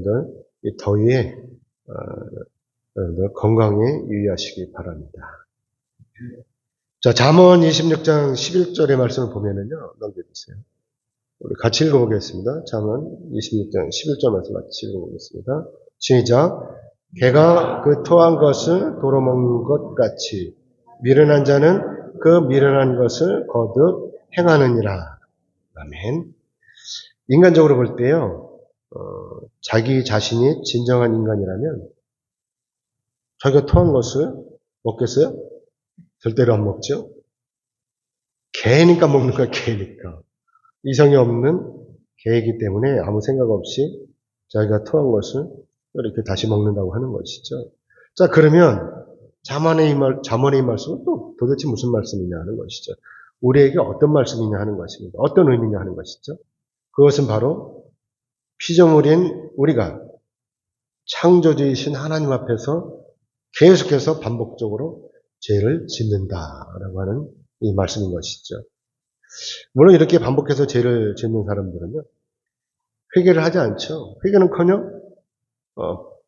여러분들 이 더위에 여러분들 건강에 유의하시기 바랍니다. 자, 잠언 26장 11절의 말씀을 보면은요, 넘겨주세요. 우리 같이 읽어보겠습니다. 잠언 26장 11절 말씀 같이 읽어보겠습니다. 시작. 개가 그 토한 것을 도로 먹는 것 같이 미련한 자는 그 미련한 것을 거듭 행하느니라. 아멘. 인간적으로 볼 때요, 자기 자신이 진정한 인간이라면 자기가 토한 것을 먹겠어요? 절대로 안 먹죠. 개니까 먹는 거야, 개니까. 이성이 없는 개이기 때문에 아무 생각 없이 자기가 토한 것을 이렇게 다시 먹는다고 하는 것이죠. 자, 그러면 잠언의 이 말씀은 또 도대체 무슨 말씀이냐 하는 것이죠. 우리에게 어떤 말씀이냐 하는 것입니다. 어떤 의미냐 하는 것이죠. 그것은 바로 피조물인 우리가 창조주이신 하나님 앞에서 계속해서 반복적으로 죄를 짓는다라고 하는 이 말씀인 것이죠. 물론 이렇게 반복해서 죄를 짓는 사람들은요, 회개를 하지 않죠. 회개는커녕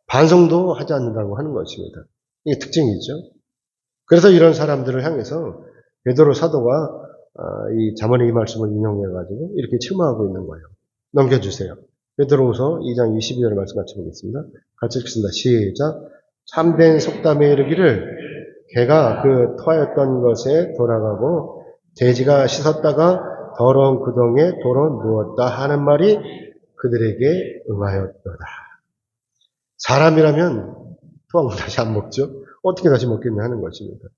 반성도 하지 않는다고 하는 것입니다. 이게 특징이죠. 그래서 이런 사람들을 향해서 베드로 사도가 이 잠언의 이 말씀을 인용해가지고 이렇게 책망하고 있는 거예요. 넘겨주세요. 베드로후서 2장 22절 말씀 같이 보겠습니다. 같이 읽겠습니다. 시작. 참된 속담에 이르기를 개가 그 토하였던 것에 돌아가고 돼지가 씻었다가 더러운 구덩이에 도로 누웠다 하는 말이 그들에게 응하였도다. 사람이라면 토한 거 다시 안 먹죠. 어떻게 다시 먹겠냐 하는 것입니다.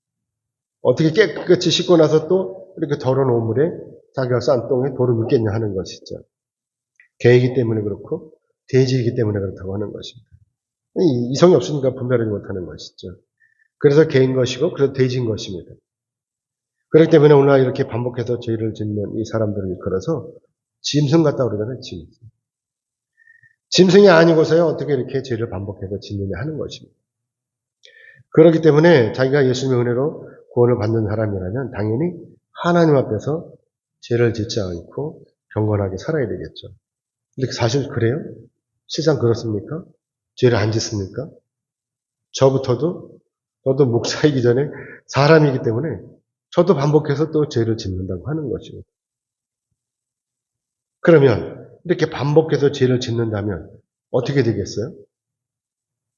어떻게 깨끗이 씻고 나서 또 이렇게 더러운 오물에 자기가 싼 똥에 돌을 묻겠냐 하는 것이죠. 개이기 때문에 그렇고 돼지이기 때문에 그렇다고 하는 것입니다. 이성이 없으니까 분별하지 못하는 것이죠. 그래서 개인 것이고 그래서 돼지인 것입니다. 그렇기 때문에 오늘 이렇게 반복해서 죄를 짓는 이 사람들을 일컬어서 짐승 같다 그러잖아요. 짐승. 짐승이 아니고서야 어떻게 이렇게 죄를 반복해서 짓느냐 하는 것입니다. 그렇기 때문에 자기가 예수님의 은혜로 구원을 받는 사람이라면 당연히 하나님 앞에서 죄를 짓지 않고 경건하게 살아야 되겠죠. 근데 사실 그래요? 세상 그렇습니까? 죄를 안 짓습니까? 저도 목사이기 전에 사람이기 때문에 저도 반복해서 또 죄를 짓는다고 하는 것이고. 그러면 이렇게 반복해서 죄를 짓는다면 어떻게 되겠어요?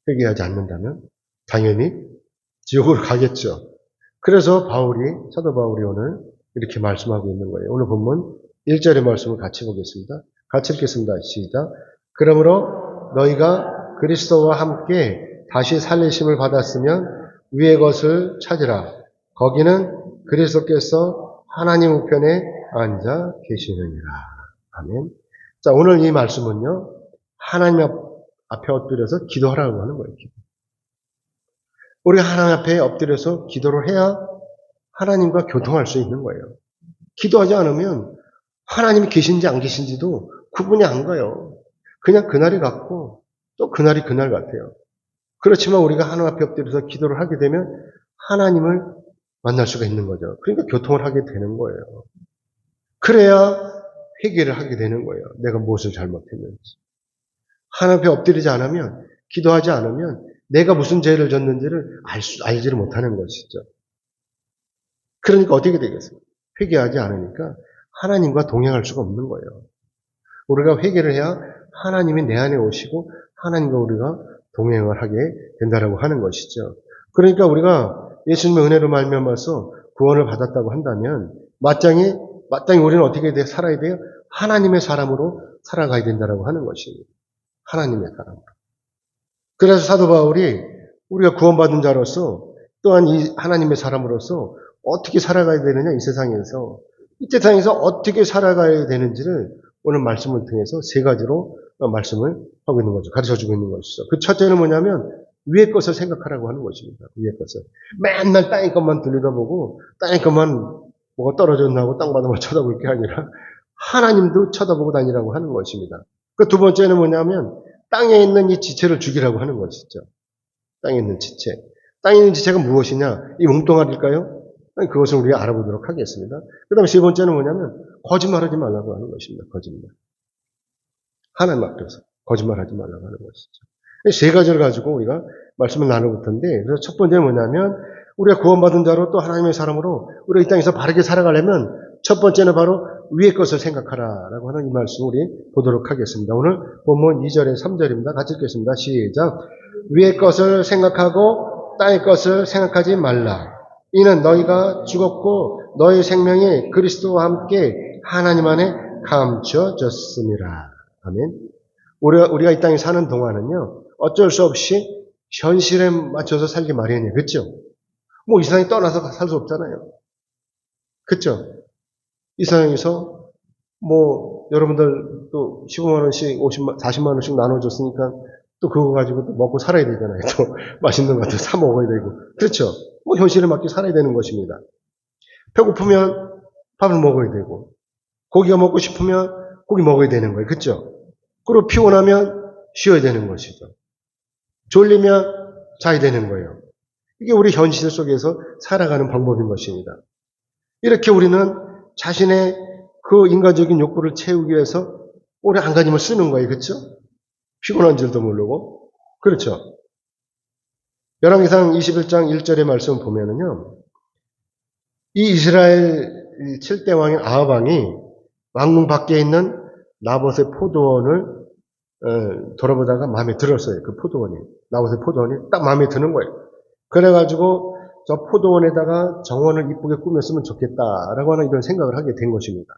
회개하지 않는다면 당연히 지옥으로 가겠죠. 그래서 사도 바울이 오늘 이렇게 말씀하고 있는 거예요. 오늘 본문 1절의 말씀을 같이 보겠습니다. 같이 읽겠습니다. 시작. 그러므로 너희가 그리스도와 함께 다시 살리심을 받았으면 위의 것을 찾으라. 거기는 그리스도께서 하나님 우편에 앉아 계시느니라. 아멘. 자, 오늘 이 말씀은요, 하나님 앞에 엎드려서 기도하라고 하는 거예요. 우리가 하나님 앞에 엎드려서 기도를 해야 하나님과 교통할 수 있는 거예요. 기도하지 않으면 하나님이 계신지 안 계신지도 구분이 안 가요. 그냥 그날이 같고 또 그날이 그날 같아요. 그렇지만 우리가 하나님 앞에 엎드려서 기도를 하게 되면 하나님을 만날 수가 있는 거죠. 그러니까 교통을 하게 되는 거예요. 그래야 회개를 하게 되는 거예요. 내가 무엇을 잘못했는지. 하나님 앞에 엎드리지 않으면, 기도하지 않으면 내가 무슨 죄를 졌는지를 알지를 못하는 것이죠. 그러니까 어떻게 되겠어요? 회개하지 않으니까 하나님과 동행할 수가 없는 거예요. 우리가 회개를 해야 하나님이 내 안에 오시고 하나님과 우리가 동행을 하게 된다라고 하는 것이죠. 그러니까 우리가 예수님의 은혜로 말미암아서 구원을 받았다고 한다면 마땅히 우리는 어떻게 살아야 돼요? 하나님의 사람으로 살아가야 된다라고 하는 것입니다. 하나님의 사람으로. 그래서 사도 바울이 우리가 구원받은 자로서 또한 이 하나님의 사람으로서 어떻게 살아가야 되느냐, 이 세상에서 어떻게 살아가야 되는지를 오늘 말씀을 통해서 세 가지로 말씀을 하고 있는 거죠. 가르쳐주고 있는 것이죠. 그 첫째는 뭐냐면 위의 것을 생각하라고 하는 것입니다. 위의 것을. 맨날 땅의 것만 들여다보고 땅의 것만 뭐가 떨어졌나 하고 땅바닥만 쳐다볼 게 아니라 하나님도 쳐다보고 다니라고 하는 것입니다. 그 두 번째는 뭐냐면 땅에 있는 이 지체를 죽이라고 하는 것이죠. 땅에 있는 지체. 땅에 있는 지체가 무엇이냐? 이 몸뚱아리일까요? 그것을 우리가 알아보도록 하겠습니다. 그 다음에 세 번째는 뭐냐면 거짓말하지 말라고 하는 것입니다. 거짓말. 하나님 앞에서. 거짓말하지 말라고 하는 것이죠. 세 가지를 가지고 우리가 말씀을 나눌 텐데, 그래서 첫 번째는 뭐냐면 우리가 구원받은 자로 또 하나님의 사람으로 우리가 이 땅에서 바르게 살아가려면 첫 번째는 바로 위의 것을 생각하라라고 하는 이 말씀 우리 보도록 하겠습니다. 오늘 본문 2절에 3절입니다. 같이 읽겠습니다. 시작. 위의 것을 생각하고 땅의 것을 생각하지 말라. 이는 너희가 죽었고 너희 생명이 그리스도와 함께 하나님 안에 감추어졌습니다. 아멘. 우리가 이 땅에 사는 동안은요, 어쩔 수 없이 현실에 맞춰서 살기 마련이에요. 그렇죠? 뭐 이 세상에 떠나서 살 수 없잖아요. 그렇죠? 이 세상에서 뭐 여러분들 또 15만 원씩 40만 원씩 나눠줬으니까 또 그거 가지고 또 먹고 살아야 되잖아요. 또 맛있는 것도 사 먹어야 되고. 그렇죠? 뭐 현실에 맞게 살아야 되는 것입니다. 배고프면 밥을 먹어야 되고, 고기가 먹고 싶으면 고기 먹어야 되는 거예요. 그렇죠? 그리고 피곤하면 쉬어야 되는 것이죠. 졸리면 자야 되는 거예요. 이게 우리 현실 속에서 살아가는 방법인 것입니다. 이렇게 우리는 자신의 그 인간적인 욕구를 채우기 위해서 오래 안간힘을 쓰는 거예요. 그렇죠? 피곤한 줄도 모르고. 그렇죠? 열왕기상 21장 1절의 말씀 보면은요, 이 이스라엘 7대 왕인 아합 왕이 왕궁 밖에 있는 나봇의 포도원을 돌아보다가 마음에 들었어요. 그 포도원이. 나봇의 포도원이 딱 마음에 드는 거예요. 그래가지고 저 포도원에다가 정원을 이쁘게 꾸몄으면 좋겠다라고 하는 이런 생각을 하게 된 것입니다.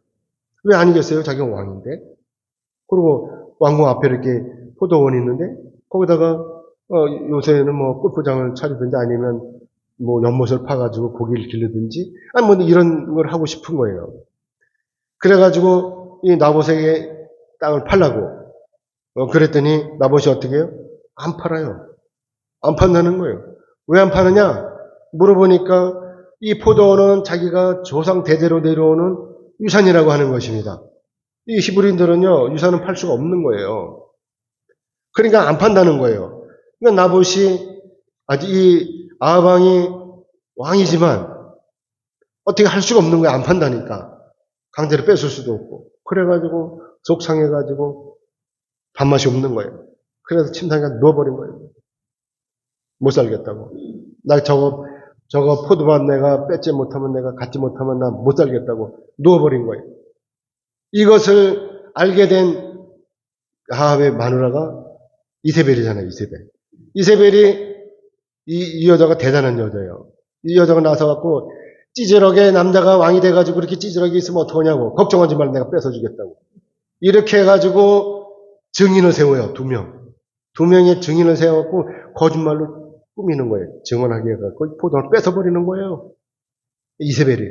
왜 아니겠어요? 자기가 왕인데. 그리고 왕궁 앞에 이렇게 포도원이 있는데 거기다가 요새는 뭐 골프장을 차리든지 아니면 뭐 연못을 파가지고 고기를 기르든지 아니 뭐 이런 걸 하고 싶은 거예요. 그래가지고 이 나봇에게 땅을 팔라고 그랬더니 나봇이 어떻게 해요? 안 팔아요. 안 판다는 거예요. 왜 안 파느냐? 물어보니까 이 포도원은 자기가 조상 대대로 내려오는 유산이라고 하는 것입니다. 이 히브리인들은요, 유산은 팔 수가 없는 거예요. 그러니까 안 판다는 거예요. 그러니까 나봇이 아직 이 아합 왕이 왕이지만 어떻게 할 수가 없는 거예요. 안 판다니까. 강제로 뺏을 수도 없고. 그래가지고 속상해가지고 밥맛이 없는 거예요. 그래서 침상에 누워버린 거예요. 못 살겠다고. 나 저거 포도밭 내가 뺏지 못하면 내가 갖지 못하면 나 못 살겠다고 누워버린 거예요. 이것을 알게 된 아합의 마누라가 이세벨이잖아요. 이세벨이 이 여자가 대단한 여자예요. 이 여자가 나서갖고 찌질하게 남자가 왕이 돼가지고 그렇게 찌질하게 있으면 어떡하냐고 걱정하지 말고 내가 뺏어주겠다고 이렇게 해가지고 증인을 세워요. 두 명의 증인을 세워갖고 거짓말로 꾸미는 거예요. 증언하게 해갖고 포도를 뺏어버리는 거예요. 이세벨이.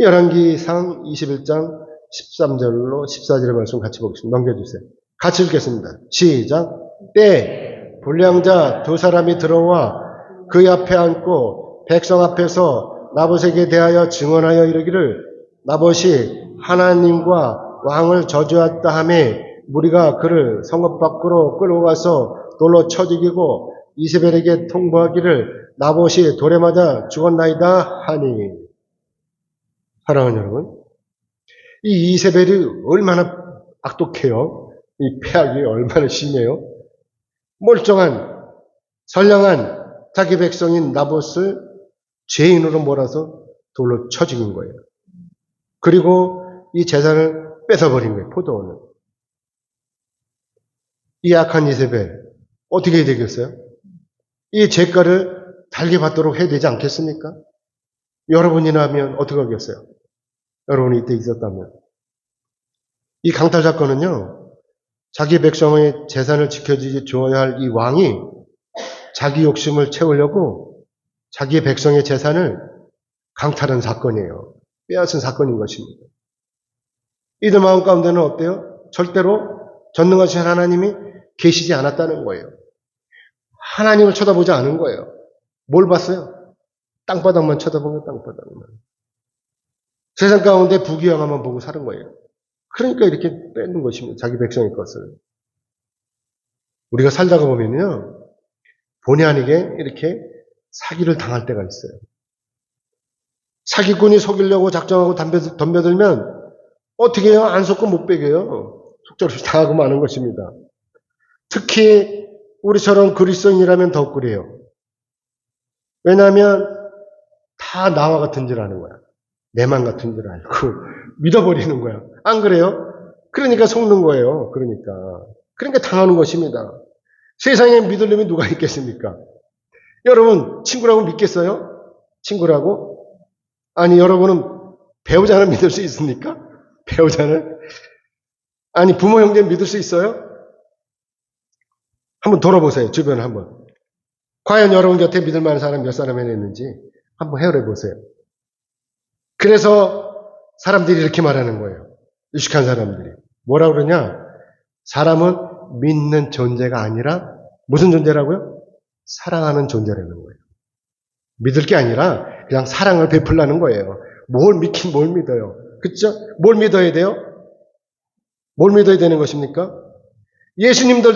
열왕기상 21장 13절로 14절의 말씀 같이 보겠습니다. 넘겨주세요. 같이 읽겠습니다. 시작. 때 불량자 두 사람이 들어와 그 앞에 앉고 백성 앞에서 나봇에게 대하여 증언하여 이르기를 나봇이 하나님과 왕을 저주했다 하매 무리가 그를 성읍 밖으로 끌고 가서 돌로 쳐 죽이고 이세벨에게 통보하기를 나봇이 돌에 맞아 죽었나이다 하니. 사랑하는 여러분, 이 이세벨이 얼마나 악독해요. 이 폐악이 얼마나 심해요. 멀쩡한 선량한 자기 백성인 나봇을 죄인으로 몰아서 돌로 쳐 죽인 거예요. 그리고 이 재산을 뺏어버린 거예요. 포도원을. 이 악한 이세벨 어떻게 해야 되겠어요? 이 죄가를 달게 받도록 해야 되지 않겠습니까? 여러분이나 하면 어떻게 하겠어요? 여러분이 이때 있었다면. 이 강탈 사건은요, 자기 백성의 재산을 지켜주지 줘야 할 이 왕이 자기 욕심을 채우려고 자기 백성의 재산을 강탈한 사건이에요. 빼앗은 사건인 것입니다. 이들 마음 가운데는 어때요? 절대로 전능하신 하나님이 계시지 않았다는 거예요. 하나님을 쳐다보지 않은 거예요. 뭘 봤어요? 땅바닥만 쳐다보면 땅바닥만. 세상 가운데 부귀영화만 보고 사는 거예요. 그러니까 이렇게 뺏는 것입니다. 자기 백성의 것을. 우리가 살다가 보면요, 본의 아니게 이렇게 사기를 당할 때가 있어요. 사기꾼이 속이려고 작정하고 덤벼들면 어떻게 해요? 안 속고 못 빼겨요. 속절없이 당하고 마는 것입니다. 특히 우리처럼 그리스도인이라면 더 그래요. 왜냐하면 다 나와 같은 줄 아는 거야. 내만 같은 줄 알고 믿어버리는 거야. 안 그래요? 그러니까 속는 거예요. 그러니까 당하는 것입니다. 세상에 믿을 놈이 누가 있겠습니까? 여러분 친구라고 믿겠어요? 친구라고? 아니 여러분은 배우자를 믿을 수 있습니까? 배우자를? 아니 부모 형제 믿을 수 있어요? 한번 돌아보세요. 주변을 한번. 과연 여러분 곁에 믿을 만한 사람 몇 사람이나 있는지 한번 헤아려 보세요. 그래서 사람들이 이렇게 말하는 거예요. 유식한 사람들이. 뭐라 그러냐? 사람은 믿는 존재가 아니라 무슨 존재라고요? 사랑하는 존재라는 거예요. 믿을 게 아니라 그냥 사랑을 베풀라는 거예요. 뭘 믿긴 뭘 믿어요. 그렇죠? 뭘 믿어야 돼요? 뭘 믿어야 되는 것입니까? 예수님도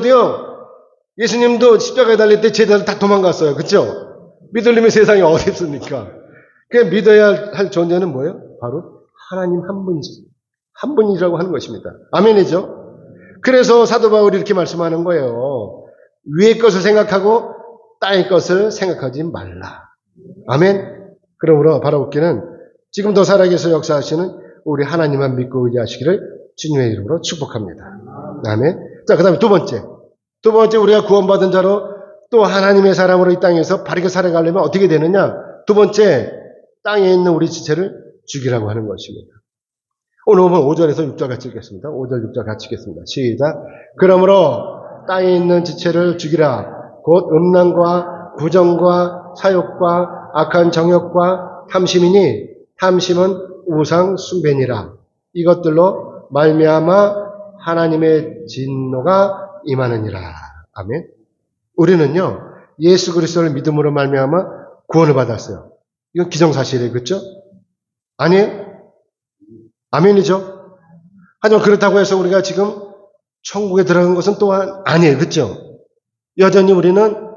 십자가에 달릴 때 제자들 다 도망갔어요. 그렇죠? 믿을 놈이 세상에 어디 있습니까? 그 믿어야 할 존재는 뭐예요? 바로 하나님 한 분이라고 하는 것입니다. 아멘이죠? 그래서 사도 바울이 이렇게 말씀하는 거예요. 위의 것을 생각하고 땅의 것을 생각하지 말라. 아멘. 그러므로 바라옵기는 지금도 살아계셔 역사하시는 우리 하나님만 믿고 의지하시기를 주님의 이름으로 축복합니다. 아멘. 자, 그 다음에 두 번째 우리가 구원받은 자로 또 하나님의 사람으로 이 땅에서 바르게 살아가려면 어떻게 되느냐? 두 번째, 땅에 있는 우리 지체를 죽이라고 하는 것입니다. 오늘 보면 5절에서 6절 같이 읽겠습니다. 5절, 6절 같이 읽겠습니다. 시작. 그러므로 땅에 있는 지체를 죽이라. 곧 음란과 부정과 사욕과 악한 정욕과 탐심이니 탐심은 우상 숭배니라. 이것들로 말미암아 하나님의 진노가 임하느니라. 아멘. 우리는요 예수 그리스도를 믿음으로 말미암아 구원을 받았어요. 이건 기정사실이에요. 그렇죠? 아니에요? 아멘이죠? 하지만 그렇다고 해서 우리가 지금 천국에 들어간 것은 또한 아니에요. 그렇죠? 여전히 우리는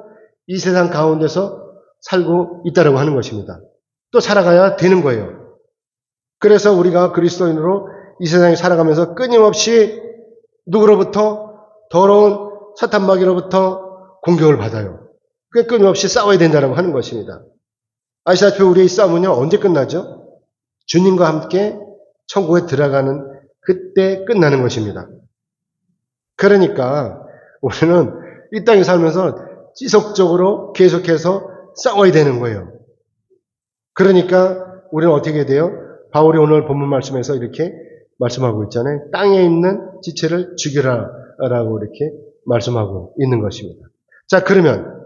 이 세상 가운데서 살고 있다고 하는 것입니다. 또 살아가야 되는 거예요. 그래서 우리가 그리스도인으로 이 세상에 살아가면서 끊임없이 누구로부터? 더러운 사탄마귀로부터 공격을 받아요. 그게 끊임없이 싸워야 된다고 하는 것입니다. 아시다시피 우리의 싸움은요 언제 끝나죠? 주님과 함께 천국에 들어가는 그때 끝나는 것입니다. 그러니까 우리는 이 땅에 살면서 지속적으로 계속해서 싸워야 되는 거예요. 그러니까 우리는 어떻게 돼요? 바울이 오늘 본문 말씀에서 이렇게 말씀하고 있잖아요. 땅에 있는 지체를 죽이라라고 이렇게 말씀하고 있는 것입니다. 자, 그러면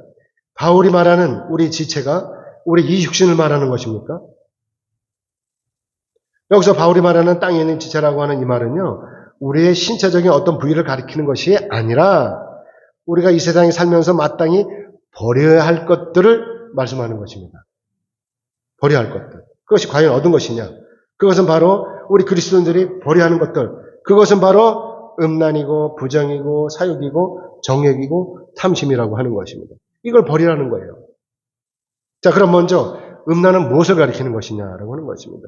바울이 말하는 우리 지체가 우리 이 육신을 말하는 것입니까? 여기서 바울이 말하는 땅에 있는 지체라고 하는 이 말은요, 우리의 신체적인 어떤 부위를 가리키는 것이 아니라 우리가 이 세상에 살면서 마땅히 버려야 할 것들을 말씀하는 것입니다. 버려야 할 것들. 그것이 과연 어떤 것이냐? 그것은 바로 우리 그리스도인들이 버려야 하는 것들. 그것은 바로 음란이고 부정이고 사욕이고 정욕이고 탐심이라고 하는 것입니다. 이걸 버리라는 거예요. 자, 그럼 먼저 음란은 무엇을 가리키는 것이냐라고 하는 것입니다.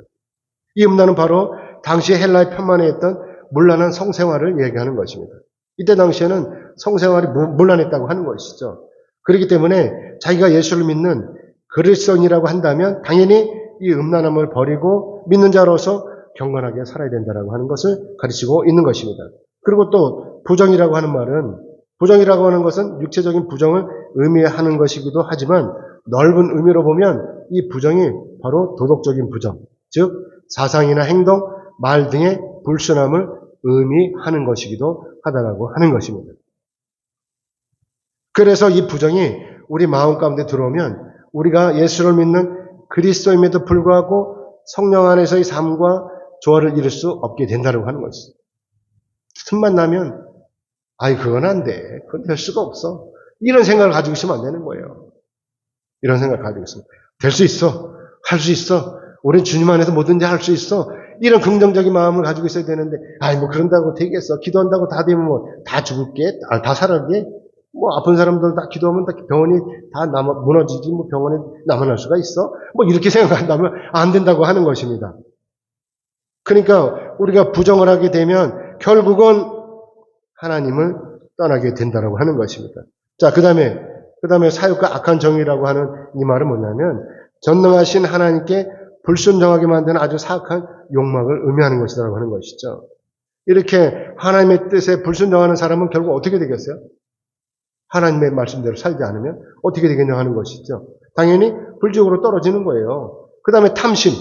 이 음란은 바로 당시 헬라의 편만에 있던 문란한 성생활을 얘기하는 것입니다. 이때 당시에는 성생활이 문란했다고 하는 것이죠. 그렇기 때문에 자기가 예수를 믿는 그리스도인이라고 한다면 당연히 이 음란함을 버리고 믿는 자로서 경건하게 살아야 된다고 하는 것을 가르치고 있는 것입니다. 그리고 또 부정이라고 하는 말은 부정이라고 하는 것은 육체적인 부정을 의미하는 것이기도 하지만 넓은 의미로 보면 이 부정이 바로 도덕적인 부정, 즉 사상이나 행동, 말 등의 불순함을 의미하는 것이기도 하다라고 하는 것입니다. 그래서 이 부정이 우리 마음 가운데 들어오면 우리가 예수를 믿는 그리스도임에도 불구하고 성령 안에서의 삶과 조화를 이룰 수 없게 된다고 하는 것이죠. 틈만 나면 아이 그건 안 돼. 그건 될 수가 없어. 이런 생각을 가지고 있으면 안 되는 거예요. 이런 생각을 가지고 있으면 될 수 있어. 할 수 있어. 우리는 주님 안에서 뭐든지 할 수 있어. 이런 긍정적인 마음을 가지고 있어야 되는데 아이 뭐 그런다고 되겠어. 기도한다고 다 되면 뭐 다 죽을게. 다 살아게. 뭐 아픈 사람들 다 기도하면 다 병원이 다 무너지지 뭐 병원에 남아날 수가 있어? 뭐 이렇게 생각한다면 안 된다고 하는 것입니다. 그러니까 우리가 부정을 하게 되면 결국은 하나님을 떠나게 된다라고 하는 것입니다. 자, 그 다음에 사욕과 악한 정의라고 하는 이 말은 뭐냐면 전능하신 하나님께 불순종하게 만드는 아주 사악한 욕망을 의미하는 것이라고 하는 것이죠. 이렇게 하나님의 뜻에 불순종하는 사람은 결국 어떻게 되겠어요? 하나님의 말씀대로 살지 않으면 어떻게 되겠냐 하는 것이죠. 당연히 불지옥으로 떨어지는 거예요. 그 다음에 탐심.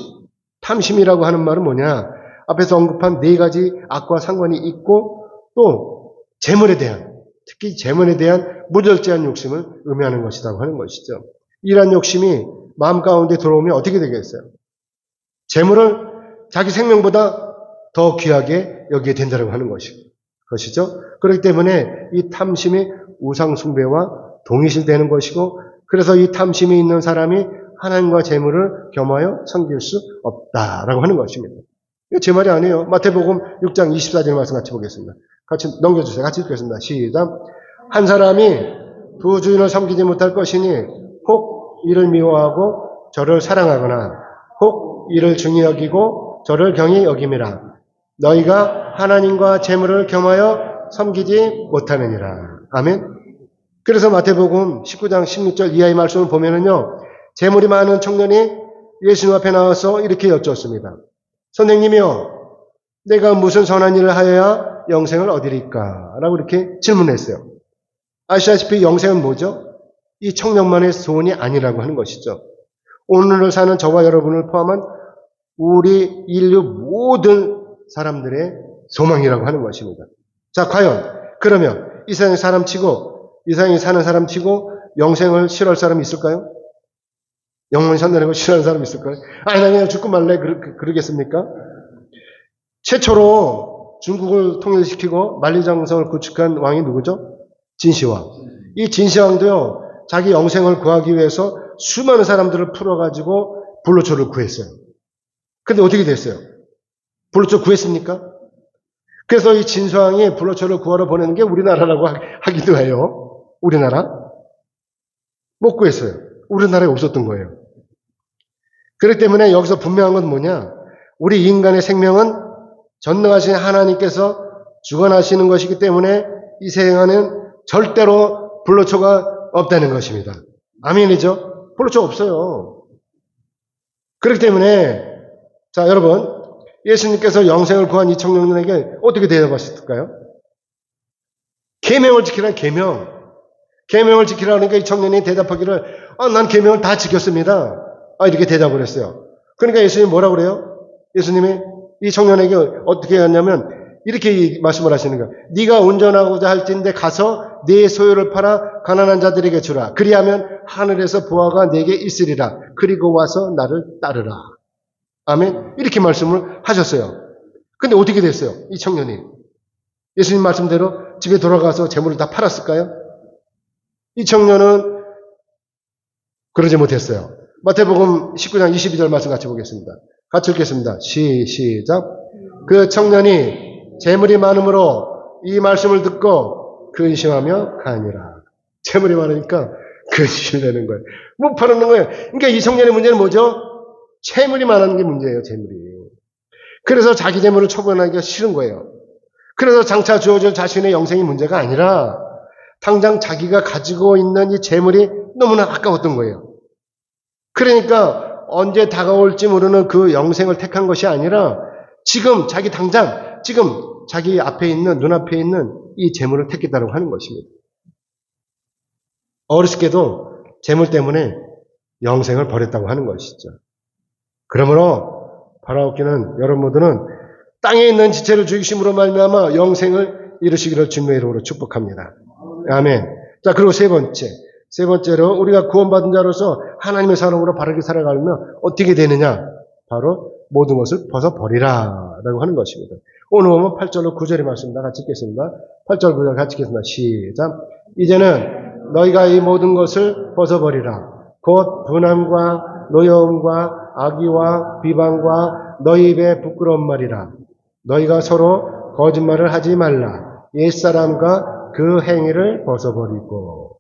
탐심이라고 하는 말은 뭐냐? 앞에서 언급한 네 가지 악과 상관이 있고 또 재물에 대한, 특히 재물에 대한 무절제한 욕심을 의미하는 것이라고 하는 것이죠. 이러한 욕심이 마음 가운데 들어오면 어떻게 되겠어요? 재물을 자기 생명보다 더 귀하게 여기게 된다고 하는 것이죠. 그렇기 때문에 이 탐심이 우상 숭배와 동일시되는 것이고, 그래서 이 탐심이 있는 사람이 하나님과 재물을 겸하여 섬길 수 없다라고 하는 것입니다. 이거 제 말이 아니에요. 마태복음 6장 24절 말씀 같이 보겠습니다. 같이 넘겨주세요. 같이 읽겠습니다. 시작. 한 사람이 두 주인을 섬기지 못할 것이니 혹 이를 미워하고 저를 사랑하거나 혹 이를 중히 여기고 저를 경히 여김이라. 너희가 하나님과 재물을 겸하여 섬기지 못하느니라. 아멘. 그래서 마태복음 19장 16절 이하의 말씀을 보면은요, 재물이 많은 청년이 예수님 앞에 나와서 이렇게 여쭙습니다. 선생님이요, 내가 무슨 선한 일을 하여야 영생을 얻으리까? 라고 이렇게 질문했어요. 아시다시피 영생은 뭐죠? 이 청년만의 소원이 아니라고 하는 것이죠. 오늘을 사는 저와 여러분을 포함한 우리 인류 모든 사람들의 소망이라고 하는 것입니다. 자, 과연 그러면 이 세상에 이 세상에 사는 사람 치고 영생을 싫어할 사람이 있을까요? 영원히 산다는 걸 싫어하는 사람이 있을까요? 아니, 나 그냥 죽고 말래. 그러겠습니까? 최초로 중국을 통일시키고 만리장성을 구축한 왕이 누구죠? 진시황. 이 진시황도요, 자기 영생을 구하기 위해서 수많은 사람들을 풀어가지고 불로초를 구했어요. 근데 어떻게 됐어요? 불로초 구했습니까? 그래서 이 진시황이 불로초를 구하러 보내는 게 우리나라라고 하기도 해요. 우리나라? 못 구했어요. 우리나라에 없었던 거예요. 그렇기 때문에 여기서 분명한 건 뭐냐? 우리 인간의 생명은 전능하신 하나님께서 주관하시는 것이기 때문에 이 세상에는 절대로 불로초가 없다는 것입니다. 아멘이죠? 불로초 없어요. 그렇기 때문에 자, 여러분, 예수님께서 영생을 구한 이 청년에게 어떻게 대답하셨을까요? 계명을 지키라. 계명을 지키라 하니까 이 청년이 대답하기를 난 계명을 다 지켰습니다. 이렇게 대답을 했어요. 그러니까 예수님이 뭐라고 그래요? 예수님이 이 청년에게 어떻게 했냐면 이렇게 말씀을 하시는 거예요. 네가 운전하고자 할진대 가서 네 소유를 팔아 가난한 자들에게 주라. 그리하면 하늘에서 보화가 네게 있으리라. 그리고 와서 나를 따르라. 아멘. 이렇게 말씀을 하셨어요. 근데 어떻게 됐어요? 이 청년이 예수님 말씀대로 집에 돌아가서 재물을 다 팔았을까요? 이 청년은 그러지 못했어요. 마태복음 19장 22절 말씀 같이 보겠습니다. 같이 읽겠습니다. 시작. 그 청년이 재물이 많음으로 이 말씀을 듣고 근심하며 가니라. 재물이 많으니까 근심이 되는 거예요. 못 파는 거예요. 그러니까 이 청년의 문제는 뭐죠? 재물이 많은 게 문제예요. 재물이. 그래서 자기 재물을 처분하기가 싫은 거예요. 그래서 장차 주어질 자신의 영생이 문제가 아니라 당장 자기가 가지고 있는 이 재물이 너무나 아까웠던 거예요. 그러니까 언제 다가올지 모르는 그 영생을 택한 것이 아니라 지금 자기 앞에 있는, 눈앞에 있는 이 재물을 택했다고 하는 것입니다. 어리석게도 재물 때문에 영생을 버렸다고 하는 것이죠. 그러므로 바라옵기는 여러분 모두는 땅에 있는 지체를 죽이심으로 말미암아 영생을 이루시기를 주님의 이름으로 축복합니다. 아멘. 자, 그리고 세 번째로 우리가 구원받은 자로서 하나님의 사람으로 바르게 살아가려면 어떻게 되느냐? 바로 모든 것을 벗어버리라 라고 하는 것입니다. 오늘 보면 8절로 9절의 말씀입니다. 같이 읽겠습니다. 8절 9절 같이 읽겠습니다. 시작. 이제는 너희가 이 모든 것을 벗어버리라. 곧 분함과 노여움과 악의와 비방과 너희 입에 부끄러운 말이라. 너희가 서로 거짓말을 하지 말라. 옛사람과 그 행위를 벗어버리고.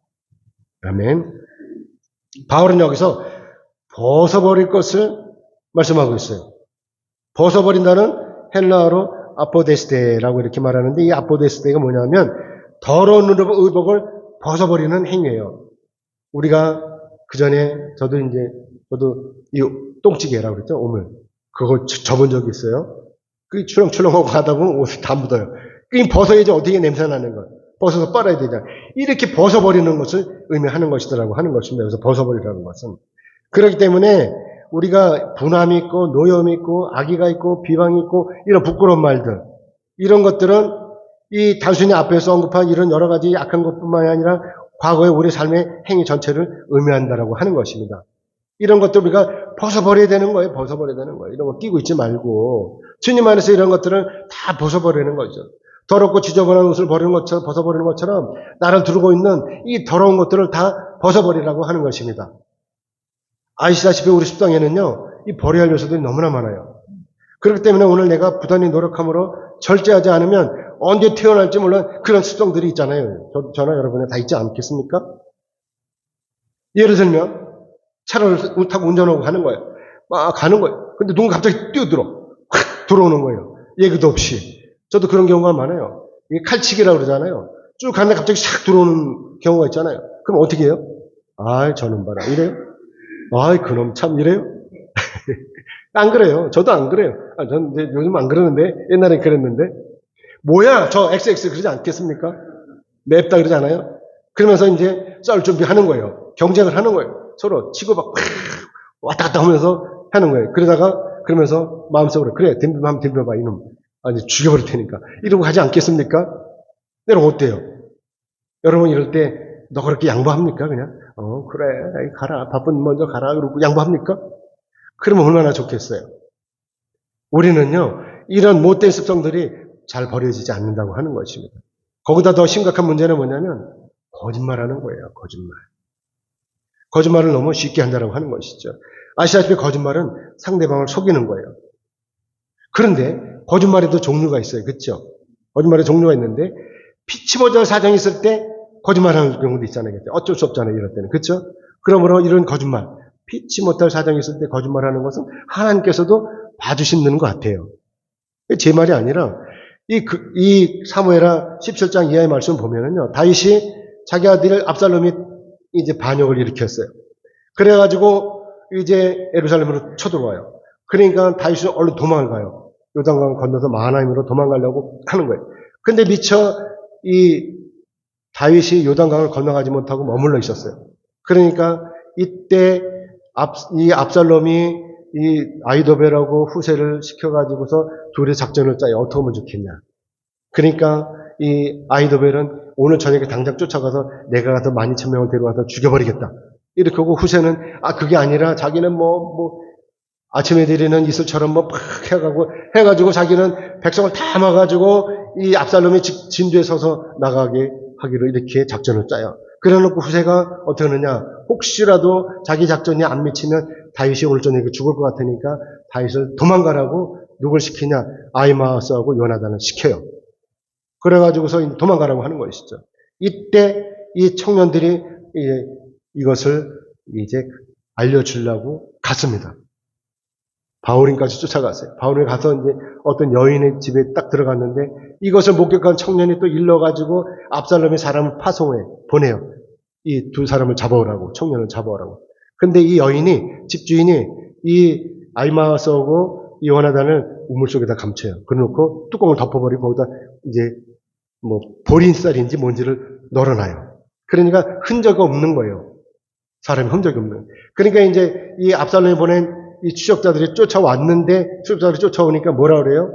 아멘. 바울은 여기서 벗어버릴 것을 말씀하고 있어요. 벗어버린다는 헬라어로 아포데스테라고 이렇게 말하는데 이 아포데스테가 뭐냐면 더러운 의복을 벗어버리는 행위예요. 우리가 그 전에 저도 이 똥찌개라고 그랬죠, 오물. 그거 접은 적이 있어요. 그 출렁출렁하고 가다 보면 옷이 다 묻어요. 그 벗어야지 어떻게 냄새 나는 걸. 벗어서 빨아야 되잖아. 이렇게 벗어버리는 것을 의미하는 것이더라고 하는 것입니다. 그래서 벗어버리라는 것은. 그렇기 때문에 우리가 분함이 있고 노염이 있고 악의가 있고 비방이 있고 이런 부끄러운 말들, 이런 것들은 이 단순히 앞에서 언급한 이런 여러 가지 악한 것뿐만이 아니라 과거의 우리 삶의 행위 전체를 의미한다라고 하는 것입니다. 이런 것들 우리가 벗어버려야 되는 거예요. 벗어버려야 되는 거예요. 이런 거 끼고 있지 말고 주님 안에서 이런 것들을 다 벗어버리는 거죠. 더럽고 지저분한 옷을 버리는 것처럼, 벗어버리는 것처럼 나를 두르고 있는 이 더러운 것들을 다 벗어버리라고 하는 것입니다. 아시다시피 우리 습성에는요, 이 버려야 할 요소들이 너무나 많아요. 그렇기 때문에 오늘 내가 부단히 노력함으로 절제하지 않으면 언제 태어날지 몰라 그런 습성들이 있잖아요. 저나 여러분에 다 있지 않겠습니까? 예를 들면 차를 타고 운전하고 가는 거예요. 막 가는 거예요. 근데 누군가 갑자기 뛰어들어. 확 들어오는 거예요. 얘기도 없이. 저도 그런 경우가 많아요. 이게 칼치기라고 그러잖아요. 쭉 가는데 갑자기 싹 들어오는 경우가 있잖아요. 그럼 어떻게 해요? 아이, 저놈 봐라. 이래요? 아이, 그놈 참 이래요? 안 그래요. 저도 안 그래요. 저는 이제 요즘 안 그러는데, 옛날엔 그랬는데. 뭐야, 저 XX 그러지 않겠습니까? 냅다 그러지 않아요? 그러면서 이제 싸울 준비하는 거예요. 경쟁을 하는 거예요. 서로 치고 막 왔다 갔다 하면서 하는 거예요. 그러면서 마음속으로, 그래, 한번 덤벼봐, 이놈. 아니, 죽여버릴 테니까. 이러고 가지 않겠습니까? 여러분, 어때요? 여러분, 이럴 때, 너 그렇게 양보합니까? 그냥? 그래, 가라. 바쁜 먼저 가라. 그러고 양보합니까? 그러면 얼마나 좋겠어요. 우리는요, 이런 못된 습성들이 잘 버려지지 않는다고 하는 것입니다. 거기다 더 심각한 문제는 뭐냐면, 거짓말하는 거예요, 거짓말. 거짓말을 너무 쉽게 한다고 하는 것이죠. 아시다시피 거짓말은 상대방을 속이는 거예요. 그런데 거짓말에도 종류가 있어요. 그렇죠? 거짓말에 종류가 있는데 피치 못할 사정이 있을 때 거짓말하는 경우도 있잖아요. 어쩔 수 없잖아요. 이럴 때는. 그렇죠? 그러므로 이런 거짓말, 피치 못할 사정이 있을 때 거짓말하는 것은 하나님께서도 봐주시는 것 같아요. 제 말이 아니라 이 사무엘하 17장 이하의 말씀 보면은요. 다윗이 자기 아들 압살롬이 이제 반역을 일으켰어요. 그래가지고 이제 예루살렘으로 쳐들어와요. 그러니까 다윗이 얼른 도망을 가요. 요단강을 건너서 마하나임으로 도망가려고 하는 거예요. 근데 미처 이 다윗이 요단강을 건너가지 못하고 머물러 있었어요. 그러니까 이때 이 압살롬이 이 아히도벨하고 후세를 시켜가지고서 둘이 작전을 짜요. 어떻게 하면 좋겠냐. 그러니까 이 아히도벨은 오늘 저녁에 당장 쫓아가서 내가 가서 12,000명을 데려와서 죽여버리겠다. 이렇게 하고 후세는 그게 아니라 자기는 아침에 드리는 이슬처럼 팍 해가지고 자기는 백성을 다 막아가지고 이 압살롬이 진두에 서서 나가게 하기로 이렇게 작전을 짜요. 그래놓고 후세가 어떻게 하느냐. 혹시라도 자기 작전이 안 미치면 다윗이 오늘 저녁에 죽을 것 같으니까 다윗을 도망가라고 누굴 시키냐. 아히마아스하고 요나단을 시켜요. 그래가지고서 도망가라고 하는 것이죠. 이때 이 청년들이 이것을 이제 알려주려고 갔습니다. 바울인까지 쫓아갔어요. 바울이 가서 이제 어떤 여인의 집에 딱 들어갔는데 이것을 목격한 청년이 또 일러가지고 압살롬이 사람을 파송해 보내요. 이 두 사람을 잡아오라고, 청년을 잡아오라고. 근데 이 여인이, 집주인이 이 아히마아스하고 이 요나단을 우물 속에다 감춰요. 그래놓고 뚜껑을 덮어버리고 거기다 이제 보린쌀인지 뭔지를 널어놔요. 그러니까 흔적이 없는 거예요. 사람이 흔적이 없는 거예요. 그러니까 이제 이 압살롬이 보낸 이 추적자들이 쫓아왔는데 추적자들이 쫓아오니까 뭐라 그래요?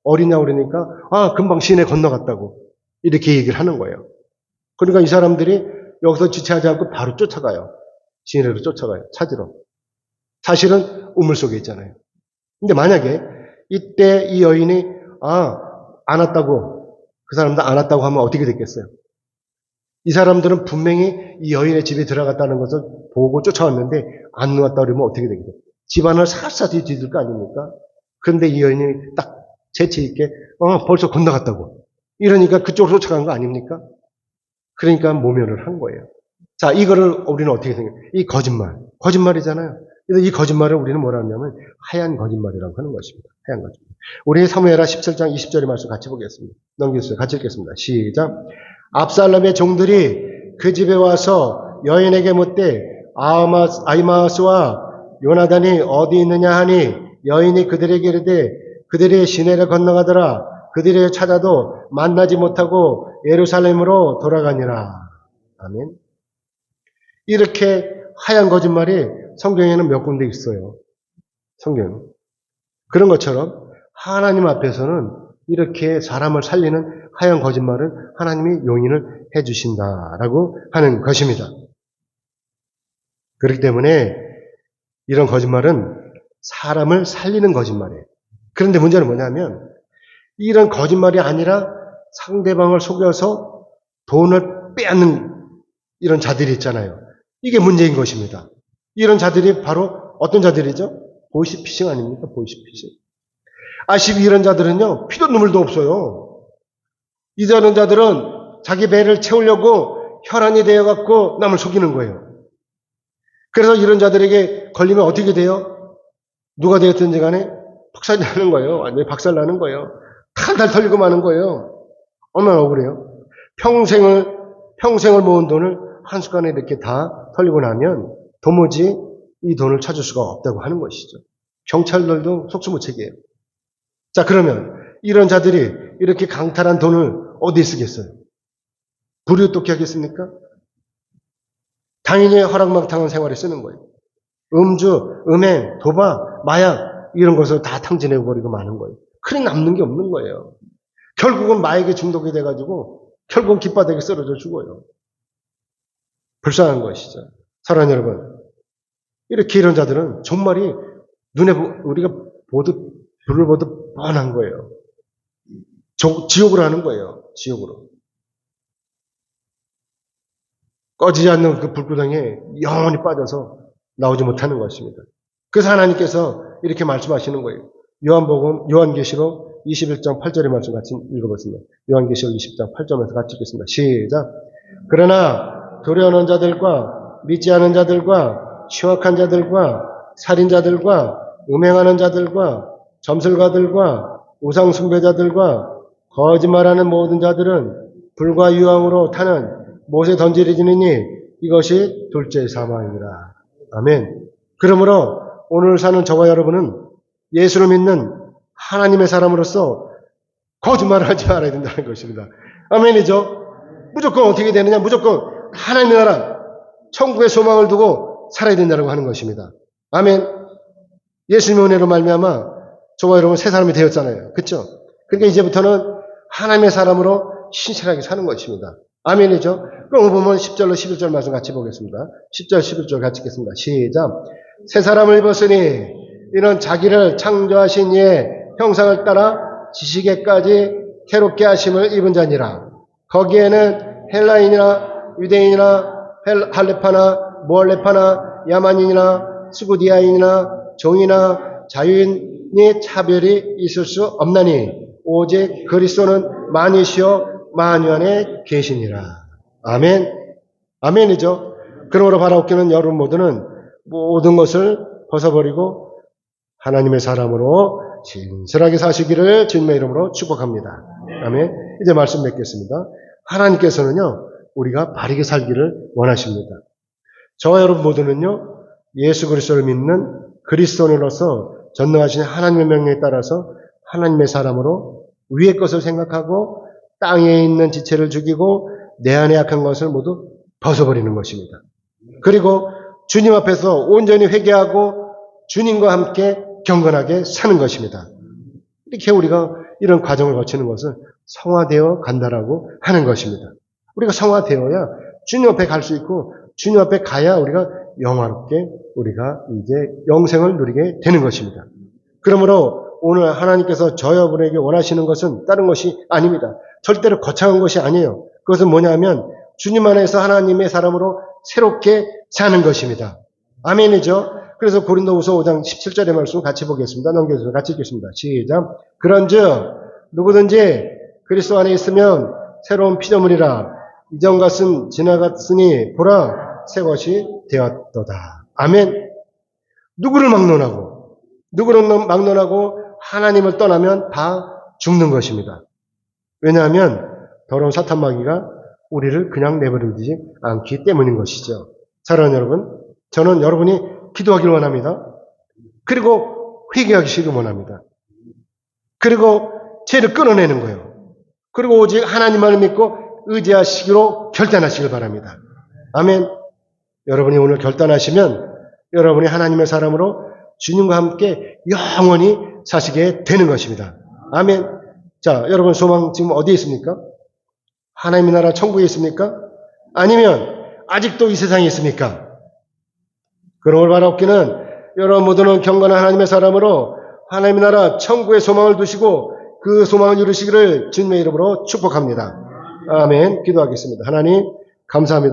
어리냐고 그러니까 금방 시내 건너갔다고 이렇게 얘기를 하는 거예요. 그러니까 이 사람들이 여기서 지체하지 않고 바로 쫓아가요. 시내로 쫓아가요. 찾으러. 사실은 우물 속에 있잖아요. 근데 만약에 이때 이 여인이 안 왔다고 그 사람들 안 왔다고 하면 어떻게 됐겠어요? 이 사람들은 분명히 이 여인의 집에 들어갔다는 것을 보고 쫓아왔는데 안 왔다 그러면 어떻게 되겠어요? 집안을 샅샅이 뒤질 거 아닙니까? 그런데 이 여인이 딱 재치 있게 벌써 건너갔다고. 이러니까 그쪽으로 쫓아간 거 아닙니까? 그러니까 모면을 한 거예요. 자, 이거를 우리는 어떻게 생각해요? 이 거짓말이잖아요. 그래서 이 거짓말을 우리는 뭐라 하냐면 하얀 거짓말이라고 하는 것입니다. 하얀 거짓말. 우리 사무엘하 17장 20절의 말씀 같이 보겠습니다. 넘겨주세요. 같이 읽겠습니다. 시작. 압살롬의 종들이 그 집에 와서 여인에게 묻되 아히마스와 요나단이 어디 있느냐 하니 여인이 그들에게 이르되 그들이 시내를 건너가더라. 그들이 찾아도 만나지 못하고 예루살렘으로 돌아가니라. 아멘. 이렇게 하얀 거짓말이 성경에는 몇 군데 있어요. 성경은. 그런 것처럼 하나님 앞에서는 이렇게 사람을 살리는 하얀 거짓말을 하나님이 용인을 해주신다라고 하는 것입니다. 그렇기 때문에 이런 거짓말은 사람을 살리는 거짓말이에요. 그런데 문제는 뭐냐면 이런 거짓말이 아니라 상대방을 속여서 돈을 빼앗는 이런 자들이 있잖아요. 이게 문제인 것입니다. 이런 자들이 바로 어떤 자들이죠? 보이스피싱 아닙니까? 보이스피싱. 아시비 이런 자들은요, 피도 눈물도 없어요. 이런 자들은 자기 배를 채우려고 혈안이 되어갖고 남을 속이는 거예요. 그래서 이런 자들에게 걸리면 어떻게 돼요? 누가 되었든지 간에 박살이 나는 거예요. 완전히 박살 나는 거예요. 탈탈 털리고 마는 거예요. 얼마나 억울해요? 평생을 모은 돈을 한순간에 이렇게 다 털리고 나면 도무지 이 돈을 찾을 수가 없다고 하는 것이죠. 경찰들도 속수무책이에요. 자, 그러면 이런 자들이 이렇게 강탈한 돈을 어디에 쓰겠어요? 부류토끼 하겠습니까? 당연히 허락망탕한 생활에 쓰는 거예요. 음주, 음행, 도박, 마약 이런 것을 다 탕진해버리고 마는 거예요. 그래 남는 게 없는 거예요. 결국은 마약에 중독이 돼가지고 결국은 깃바닥에 쓰러져 죽어요. 불쌍한 것이죠. 사랑하는 여러분, 이렇게 이런 자들은 정말이 눈에 우리가 불을 보듯 뻔한 거예요. 지옥으로 하는 거예요. 지옥으로. 꺼지지 않는 그 불구덩이에 영원히 빠져서 나오지 못하는 것입니다. 그래서 하나님께서 이렇게 말씀하시는 거예요. 요한계시록 21장 8절의 말씀 같이 읽어보겠습니다. 요한계시록 20장 8절에서 같이 읽겠습니다. 시작. 그러나 두려워하는 자들과 믿지 않은 자들과 시wak한 자들과 살인자들과 음행하는 자들과 점술가들과 우상숭배자들과 거짓말하는 모든 자들은 불과 유황으로 타는 못에 던지리지니 이것이 둘째 사망이라. 아멘. 그러므로 오늘 사는 저와 여러분은 예수를 믿는 하나님의 사람으로서 거짓말을 하지 말아야 된다는 것입니다. 아멘이죠? 무조건 어떻게 되느냐? 무조건 하나님의 나라, 천국의 소망을 두고 살아야 된다고 하는 것입니다. 아멘. 예수님의 은혜로 말미암아 저와 여러분 새 사람이 되었잖아요. 그렇죠? 그러니까 이제부터는 하나님의 사람으로 신실하게 사는 것입니다. 아멘이죠? 그럼 보면 10절로 11절 말씀 같이 보겠습니다. 10절, 11절 같이 읽겠습니다. 시작. 새 사람을 입었으니 이는 자기를 창조하신 이의 형상을 따라 지식에까지 새롭게 하심을 입은 자니라. 거기에는 헬라인이나 유대인이나 할레파나 모할레파나 야만인이나 스구디아인이나 종이나 자유인이 차별이 있을 수 없나니 오직 그리스도는 만이시여 만유 안에 계시니라. 아멘. 아멘이죠. 그러므로 바라옵기는 여러분 모두는 모든 것을 벗어버리고 하나님의 사람으로 진실하게 사시기를 주님의 이름으로 축복합니다. 아멘. 이제 말씀 맺겠습니다. 하나님께서는요, 우리가 바르게 살기를 원하십니다. 저와 여러분 모두는요, 예수 그리스도를 믿는 그리스도인으로서 전능하신 하나님의 명령에 따라서 하나님의 사람으로 위의 것을 생각하고 땅에 있는 지체를 죽이고 내 안에 약한 것을 모두 벗어버리는 것입니다. 그리고 주님 앞에서 온전히 회개하고 주님과 함께 경건하게 사는 것입니다. 이렇게 우리가 이런 과정을 거치는 것을 성화되어 간다라고 하는 것입니다. 우리가 성화되어야 주님 앞에 갈 수 있고 주님 앞에 가야 우리가 영화롭게 우리가 이제 영생을 누리게 되는 것입니다. 그러므로 오늘 하나님께서 저 여러분에게 원하시는 것은 다른 것이 아닙니다. 절대로 거창한 것이 아니에요. 그것은 뭐냐면 주님 안에서 하나님의 사람으로 새롭게 사는 것입니다. 아멘이죠? 그래서 고린도후서 5장 17절의 말씀 같이 보겠습니다. 넘겨주세요. 같이 읽겠습니다. 시작. 그런즉 누구든지 그리스도 안에 있으면 새로운 피조물이라 이전 것은 지나갔으니 보라 새 것이 되었도다. 아멘. 누구를 막론하고 하나님을 떠나면 다 죽는 것입니다. 왜냐하면 더러운 사탄 마귀가 우리를 그냥 내버려두지 않기 때문인 것이죠. 사랑하는 여러분, 저는 여러분이 기도하기를 원합니다. 그리고 회개하시기를 원합니다. 그리고 죄를 끊어내는 거예요. 그리고 오직 하나님만을 믿고 의지하시기로 결단하시길 바랍니다. 아멘. 여러분이 오늘 결단하시면 여러분이 하나님의 사람으로 주님과 함께 영원히 사시게 되는 것입니다. 아멘. 자, 여러분 소망 지금 어디에 있습니까? 하나님의 나라 천국에 있습니까? 아니면 아직도 이 세상에 있습니까? 그러므로 바라옵기는 여러분 모두는 경건한 하나님의 사람으로 하나님의 나라 천국의 소망을 두시고 그 소망을 이루시기를 주님의 이름으로 축복합니다. 아멘. 기도하겠습니다. 하나님 감사합니다.